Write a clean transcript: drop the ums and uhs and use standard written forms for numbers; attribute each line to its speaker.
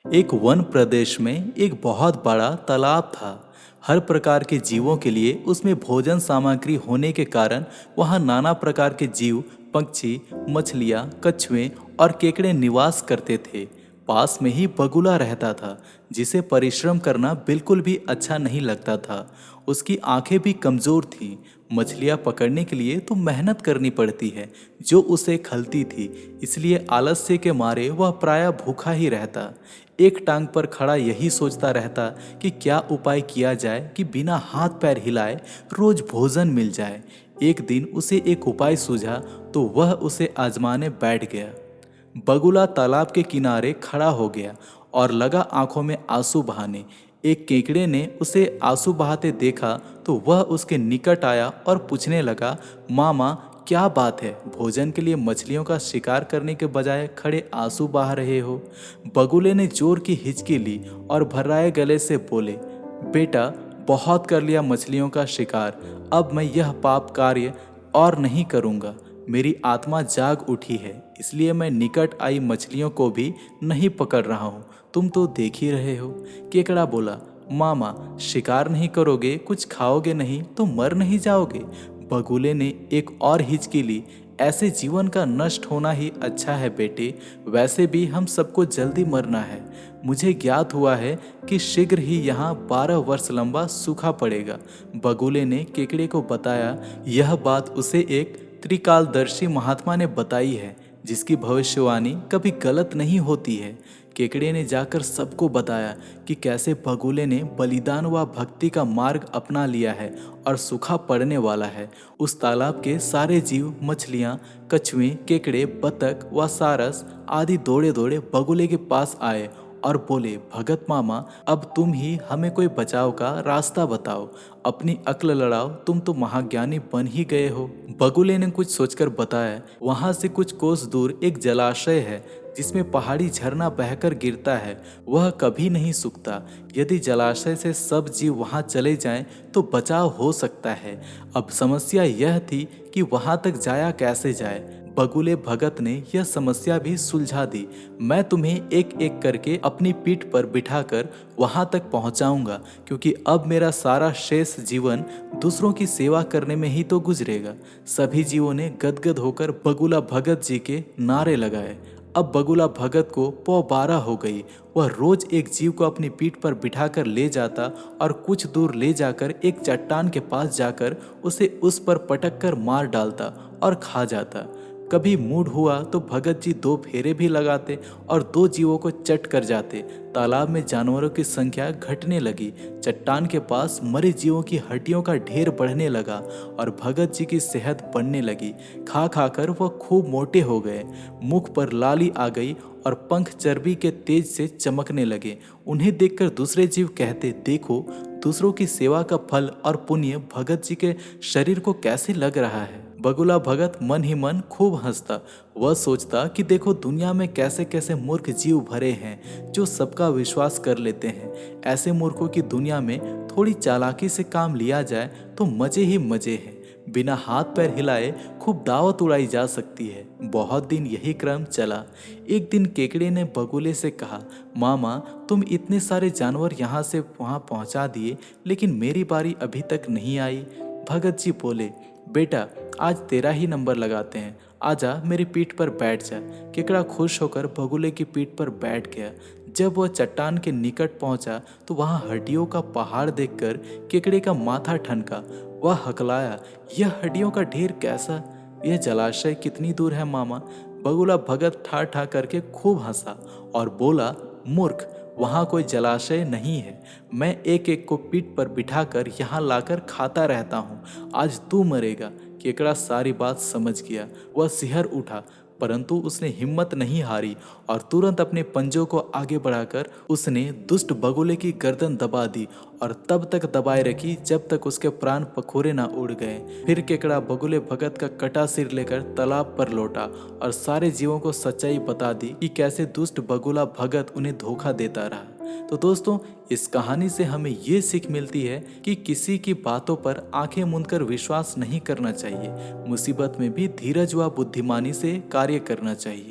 Speaker 1: एक वन प्रदेश में एक बहुत बड़ा तालाब था। हर प्रकार के जीवों के लिए उसमें भोजन सामग्री होने के कारण वहाँ नाना प्रकार के जीव, पक्षी, मछलियाँ, कछुए और केकड़े निवास करते थे। पास में ही बगुला रहता था, जिसे परिश्रम करना बिल्कुल भी अच्छा नहीं लगता था। उसकी आंखें भी कमजोर थीं। मछलियाँ पकड़ने के लिए तो मेहनत करनी पड़ती है, जो उसे खलती थी। इसलिए आलस्य के मारे वह प्रायः भूखा ही रहता। एक टांग पर खड़ा यही सोचता रहता कि क्या उपाय किया जाए कि बिना हाथ पैर हिलाए रोज भोजन मिल जाए। एक दिन उसे एक उपाय सूझा तो वह उसे आजमाने बैठ गया। बगुला तालाब के किनारे खड़ा हो गया और लगा आंखों में आंसू बहाने। एक केकड़े ने उसे आंसू बहाते देखा तो वह उसके निकट आया और पूछने लगा, मामा क्या बात है, भोजन के लिए मछलियों का शिकार करने के बजाय खड़े आंसू बहा रहे हो। बगुले ने जोर की हिचकी ली और भर्राए गले से बोले, बेटा बहुत कर लिया मछलियों का शिकार, अब मैं यह पाप कार्य और नहीं करूँगा। मेरी आत्मा जाग उठी है, इसलिए मैं निकट आई मछलियों को भी नहीं पकड़ रहा हूँ। तुम तो देख ही रहे हो। केकड़ा बोला, मामा शिकार नहीं करोगे, कुछ खाओगे नहीं तो मर नहीं जाओगे। बगुले ने एक और हिचकी ली, ऐसे जीवन का नष्ट होना ही अच्छा है बेटे, वैसे भी हम सबको जल्दी मरना है। मुझे ज्ञात हुआ है कि शीघ्र ही यहाँ 12 वर्ष लंबा सूखा पड़ेगा। बगुले ने केकड़े को बताया, यह बात उसे एक त्रिकालदर्शी महात्मा ने बताई है, जिसकी भविष्यवाणी कभी गलत नहीं होती है। केकड़े ने जाकर सबको बताया कि कैसे बगुले ने बलिदान व भक्ति का मार्ग अपना लिया है और सूखा पड़ने वाला है। उस तालाब के सारे जीव, मछलियाँ, कछुए, केकड़े, बतख व सारस आदि दौड़े दौड़े बगुले के पास आए और बोले, भगत मामा अब तुम ही हमें कोई बचाव का रास्ता बताओ, अपनी अक्ल लड़ाओ, तुम तो महाज्ञानी बन ही गए हो। बगुले ने कुछ सोचकर बताया, वहां से कुछ कोस दूर एक जलाशय है जिसमें पहाड़ी झरना बहकर गिरता है, वह कभी नहीं सूखता। यदि जलाशय से सब जीव वहां चले जाएं तो बचाव हो सकता है। अब समस्या यह थी कि वहां तक जाया कैसे जाए। बगुले भगत ने यह समस्या भी सुलझा दी। मैं तुम्हें एक एक करके अपनी पीठ पर बिठाकर वहां तक पहुंचाऊंगा, क्योंकि अब मेरा सारा शेष जीवन दूसरों की सेवा करने में ही तो गुजरेगा। सभी जीवों ने गदगद होकर बगुला भगत जी के नारे लगाए। अब बगुला भगत को पौ 12 हो गई। वह रोज एक जीव को अपनी पीठ पर बिठाकर ले जाता और कुछ दूर ले जाकर एक चट्टान के पास जाकर उसे उस पर पटक कर मार डालता और खा जाता। कभी मूड हुआ तो भगत जी 2 फेरे भी लगाते और 2 जीवों को चट कर जाते। तालाब में जानवरों की संख्या घटने लगी। चट्टान के पास मरे जीवों की हड्डियों का ढेर बढ़ने लगा और भगत जी की सेहत बढ़ने लगी। खा खाकर वह खूब मोटे हो गए। मुख पर लाली आ गई और पंख चर्बी के तेज से चमकने लगे। उन्हें देखकर दूसरे जीव कहते, देखो दूसरों की सेवा का फल और पुण्य भगत जी के शरीर को कैसे लग रहा है। बगुला भगत मन ही मन खूब हंसता। वह सोचता कि देखो दुनिया में कैसे कैसे मूर्ख जीव भरे हैं जो सबका विश्वास कर लेते हैं। ऐसे मूर्खों की दुनिया में थोड़ी चालाकी से काम लिया जाए तो मजे ही मजे हैं। बिना हाथ पैर हिलाए खूब दावत उड़ाई जा सकती है। बहुत दिन यही क्रम चला। एक दिन केकड़े ने बगुले से कहा, मामा तुम इतने सारे जानवर यहाँ से वहाँ पहुँचा दिए, लेकिन मेरी बारी अभी तक नहीं आई। भगत जी बोले, बेटा आज तेरा ही नंबर लगाते हैं, आजा मेरी पीठ पर बैठ जा। केकड़ा खुश होकर बगुले की पीठ पर बैठ गया। जब वह चट्टान के निकट पहुंचा तो वहां हड्डियों का पहाड़ देखकर केकड़े का माथा ठनका। वह हकलाया, यह हड्डियों का ढेर कैसा? यह जलाशय कितनी दूर है मामा? बगुला भगत ठा ठा करके खूब हंसा और बोला, मूर्ख वहाँ कोई जलाशय नहीं है। मैं एक एक को पीठ पर बिठाकर यहाँ लाकर खाता रहता हूँ। आज तू मरेगा। केकड़ा सारी बात समझ गया। वह सिहर उठा, परंतु उसने हिम्मत नहीं हारी और तुरंत अपने पंजों को आगे बढ़ाकर उसने दुष्ट बगुले की गर्दन दबा दी और तब तक दबाए रखी जब तक उसके प्राण पखोरे ना उड़ गए। फिर केकड़ा बगुले भगत का कटा सिर लेकर तालाब पर लौटा और सारे जीवों को सच्चाई बता दी कि कैसे दुष्ट बगुला भगत उन्हें धोखा देता रहा। तो दोस्तों, इस कहानी से हमें ये सीख मिलती है कि किसी की बातों पर आंखें मूंदकर विश्वास नहीं करना चाहिए। मुसीबत में भी धीरज व बुद्धिमानी से कार्य करना चाहिए।